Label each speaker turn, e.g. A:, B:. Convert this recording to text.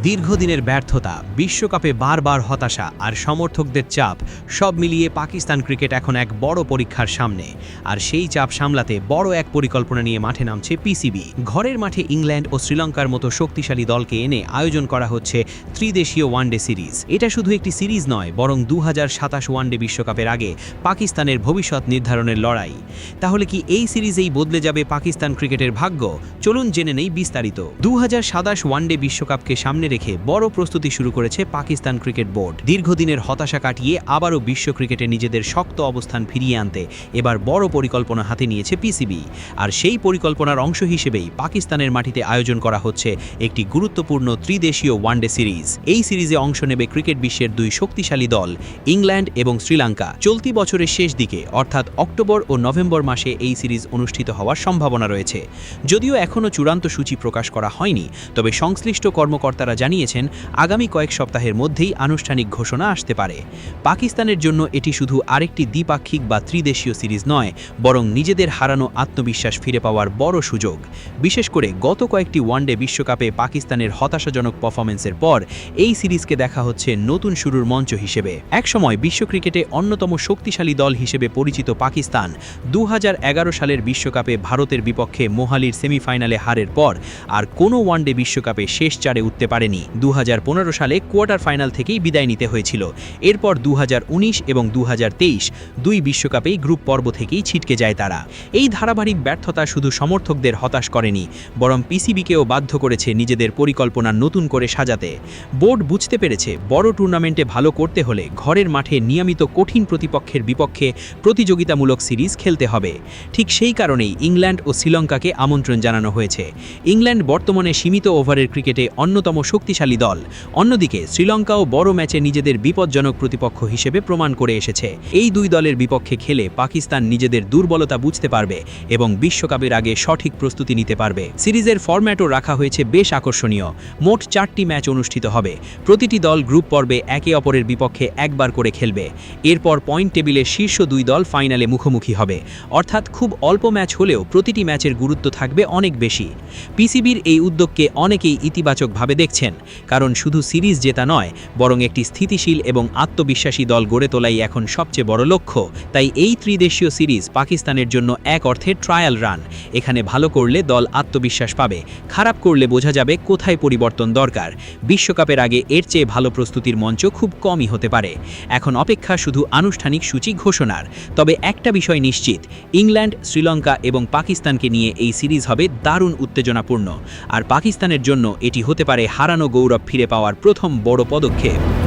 A: দীর্ঘদিনের ব্যর্থতা, বিশ্বকাপে বারবার হতাশা আর সমর্থকদের চাপ সব মিলিয়ে পাকিস্তান ক্রিকেট এখন এক বড় পরীক্ষার সামনে। আর সেই চাপ সামলাতে বড় এক পরিকল্পনা নিয়ে মাঠে নামছে পিসিবি। ঘরের মাঠে ইংল্যান্ড ও শ্রীলঙ্কার মতো শক্তিশালী দলকে এনে আয়োজন করা হচ্ছে ত্রিদেশীয় ওয়ানডে সিরিজ। এটা শুধু একটি সিরিজ নয়, বরং 2027 ওয়ানডে বিশ্বকাপের আগে পাকিস্তানের ভবিষ্যৎ নির্ধারণের লড়াই। তাহলে কি এই সিরিজেই বদলে যাবে পাকিস্তান ক্রিকেটের ভাগ্য? চলুন জেনে নেই বিস্তারিত। 2027 ওয়ানডে বিশ্বকাপকে সামনে রেখে বড় প্রস্তুতি শুরু করেছে পাকিস্তান ক্রিকেট বোর্ড। দীর্ঘদিনের হতাশা কাটিয়ে আবারও বিশ্ব ক্রিকেটে নিজেদের শক্ত অবস্থান ফিরিয়ে আনতে এবার বড় পরিকল্পনা হাতে নিয়েছে পিসিবি। আর সেই পরিকল্পনার অংশ হিসেবেই পাকিস্তানের মাটিতে আয়োজন করা হচ্ছে একটি গুরুত্বপূর্ণ ত্রিদেশীয় ওয়ানডে সিরিজ। এই সিরিজে অংশ নেবে ক্রিকেট বিশ্বের দুই শক্তিশালী দল, ইংল্যান্ড এবং শ্রীলঙ্কা। চলতি বছরের শেষ দিকে অর্থাৎ অক্টোবর ও নভেম্বর মাসে এই সিরিজ অনুষ্ঠিত হওয়ার সম্ভাবনা রয়েছে। যদিও এখনও চূড়ান্ত সূচি প্রকাশ করা হয়নি, তবে সংশ্লিষ্ট কর্মকর্তারা জানিয়েছেন আগামী কয়েক সপ্তাহের মধ্যেই আনুষ্ঠানিক ঘোষণা আসতে পারে। পাকিস্তানের জন্য এটি শুধু আরেকটি দ্বিপাক্ষিক বা ত্রিদেশীয় সিরিজ নয়, বরং নিজেদের হারানো আত্মবিশ্বাস ফিরে পাওয়ার বড় সুযোগ। বিশেষ করে গত কয়েকটি ওয়ানডে বিশ্বকাপে পাকিস্তানের হতাশাজনক পারফরম্যান্সের পর এই সিরিজকে দেখা হচ্ছে নতুন শুরুর মঞ্চ হিসেবে। একসময় বিশ্ব ক্রিকেটে অন্যতম শক্তিশালী দল হিসেবে পরিচিত পাকিস্তান 2011 সালের বিশ্বকাপে ভারতের বিপক্ষে মোহালির সেমিফাইনালে হারের পর আর কোনো ওয়ানডে বিশ্বকাপে শেষ চারে উঠতে পারেনি। 2015 সালে কোয়ার্টার ফাইনাল থেকেই বিদায় নিতে হয়েছিল। এরপর 2019 এবং 2023 দুই বিশ্বকাপেই গ্রুপ পর্ব থেকেই ছিটকে যায় তারা। এই ধারাবাহিক ব্যর্থতা শুধু সমর্থকদের হতাশ করেনি, বরং পিসিবিকেও বাধ্য করেছে নিজেদের পরিকল্পনা নতুন করে সাজাতে। বোর্ড বুঝতে পেরেছে বড় টুর্নামেন্টে ভালো করতে হলে ঘরের মাঠে নিয়মিত কঠিন প্রতিপক্ষের বিপক্ষে প্রতিযোগিতামূলক সিরিজ খেলতে হবে। ঠিক সেই কারণেই ইংল্যান্ড ও শ্রীলঙ্কাকে আমন্ত্রণ জানানো হয়েছে। ইংল্যান্ড বর্তমানে সীমিত ওভারের ক্রিকেটে অন্যতম শক্তিশালী দল, অন্যদিকে শ্রীলঙ্কাও বড় ম্যাচে নিজেদের বিপজ্জনক প্রতিপক্ষ হিসেবে প্রমাণ করে এসেছে। এই দুই দলের বিপক্ষে খেলে পাকিস্তান নিজেদের দুর্বলতা বুঝতে পারবে এবং বিশ্বকাপের আগে সঠিক প্রস্তুতি নিতে পারবে। সিরিজের ফরম্যাটও রাখা হয়েছে বেশ আকর্ষণীয়। মোট 4টি ম্যাচ অনুষ্ঠিত হবে। প্রতিটি দল গ্রুপ পর্বে একে অপরের বিপক্ষে একবার করে খেলবে। এরপর পয়েন্ট টেবিলের শীর্ষ দুই দল ফাইনালে মুখোমুখি হবে। অর্থাৎ খুব অল্প ম্যাচ হলেও প্রতিটি ম্যাচের গুরুত্ব থাকবে অনেক বেশি। পিসিবির এই উদ্যোগকে অনেকেই ইতিবাচকভাবে দেখছেন, কারণ শুধু সিরিজ জেতা নয়, বরং একটি স্থিতিশীল এবং আত্মবিশ্বাসী দল গড়ে তোলাই এখন সবচেয়ে বড় লক্ষ্য। তাই এই ত্রিদেশীয় সিরিজ পাকিস্তানের জন্য এক অর্থে ট্রায়াল রান। এখানে ভালো করলে দল আত্মবিশ্বাস পাবে, খারাপ করলে বোঝা যাবে কোথায় পরিবর্তন দরকার। বিশ্বকাপের আগে এর চেয়ে ভালো প্রস্তুতির মঞ্চ খুব কমই হতে পারে। এখন অপেক্ষা শুধু আনুষ্ঠানিক সূচি ঘোষণার। তবে একটা বিষয় নিশ্চিত, ইংল্যান্ড, শ্রীলঙ্কা এবং পাকিস্তানকে নিয়ে এই সিরিজ হবে দারুণ উত্তেজনাপূর্ণ। আর পাকিস্তানের জন্য এটি হতে পারে হারানো গৌরব ফিরে পাওয়ার প্রথম বড় পদক্ষেপ।